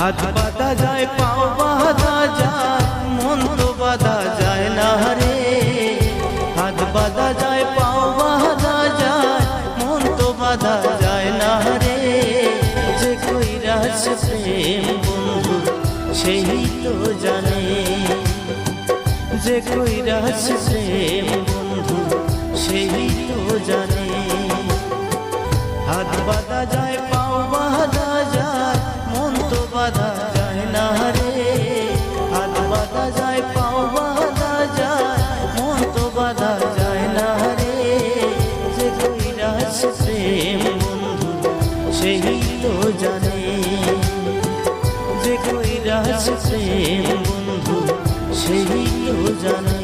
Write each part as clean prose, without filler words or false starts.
হাত বাঁধা যায় পাও বাঁধা যায় মন তো বাঁধা যায় না রে। হাত বাঁধা যায় পাও বাঁধা যায় মন তো বাঁধা যায় না রে। যে কইরাছে প্রেম বন্ধু সেই তো জানে, যে কইরাছে প্রেম বন্ধু সেই তো জানে। হাত বাঁধা যায় পাও বাঁধা যায় মন তো বাঁধা যায় না রে। হাত বাঁধা যায় পাও বাঁধা যায় মন তো বাঁধা যায় না রে। যে কইরাছে প্রেম বন্ধু সেই তো জানে, যে কইরাছে প্রেম বন্ধু সেই তো জানে।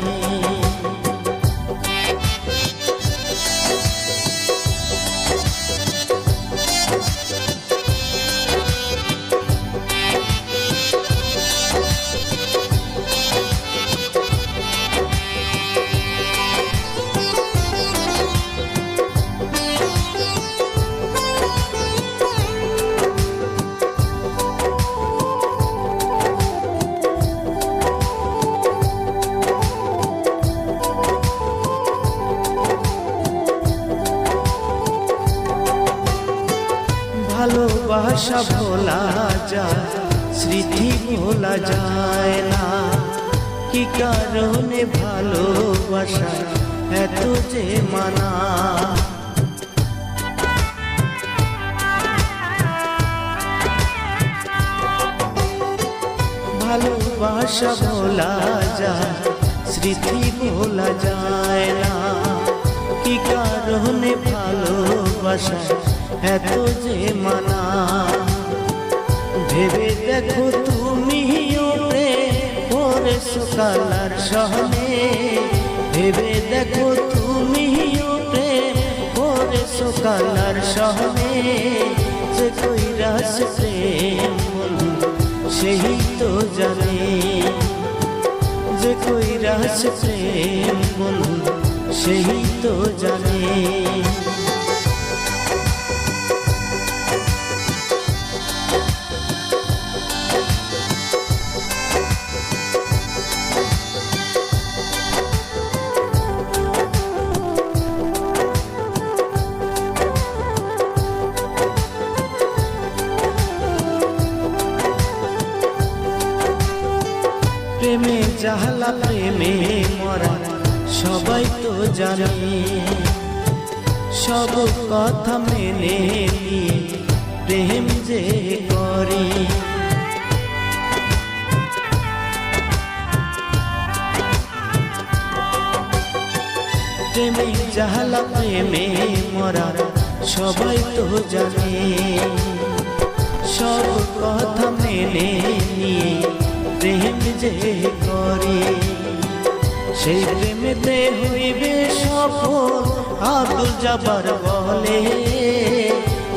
ভালোবাসা ভোলা যায় স্মৃতি ভোলা যায় না। কি কারণে ভালোবাসা এত যে মানা। ভালোবাসা ভোলা যায় স্মৃতি ভোলা যায় না। কি কারণে ভালোবাসা এত যে মানা। ভেবে দেখো তুমিও প্রেম করেছো কালার সহনে। ভেবে দেখো তুমিও প্রেম করেছো কালার সহনে। যে কইরাছে প্রেম বন্ধু সেই তো জানে, যে কইরাছে প্রেম বন্ধু সেই তো জানে। প্রেমে জাহালা প্রেমে মরা সবাই তো জানে। সব কথা মেনে নিয়ে প্রেম যে করে। প্রেমে জাহালা প্রেমে মরা সবাই তো জানে। সব কথা মেনে নিয়ে প্রেম যে করে। সেই প্রেমেতে হইবে সফল আব্দুল জব্বার বলে।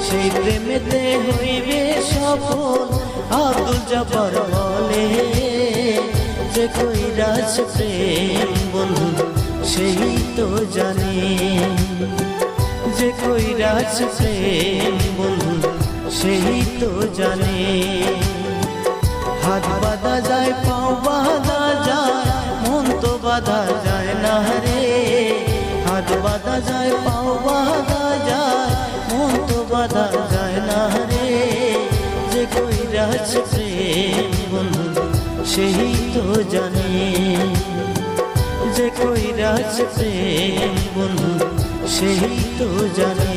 সেই প্রেমেতে হইবে সফল আব্দুল জব্বার বলে। যে কইরাছে প্রেম বন্ধু সেই তো জানে, যে কইরাছে প্রেম বন্ধু সেই তো জানে। হাত বাঁধা যায় পাও বাঁধা যায় মন তো বাঁধা যায় না রে। হাত বাঁধা যায় পাও বাঁধা যায় মন তো বাঁধা যায় না রে। যে কইরাছে প্রেম বন্ধু সেই তো জানে, যে কইরাছে প্রেম বন্ধু সেই তো জানে।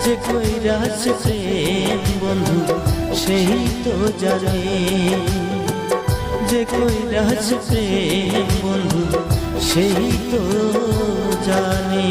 যে কইরাছে প্রেম বন্ধু সেই তো জানে, যে কইরাছে প্রেম বন্ধু সেই তো জানে।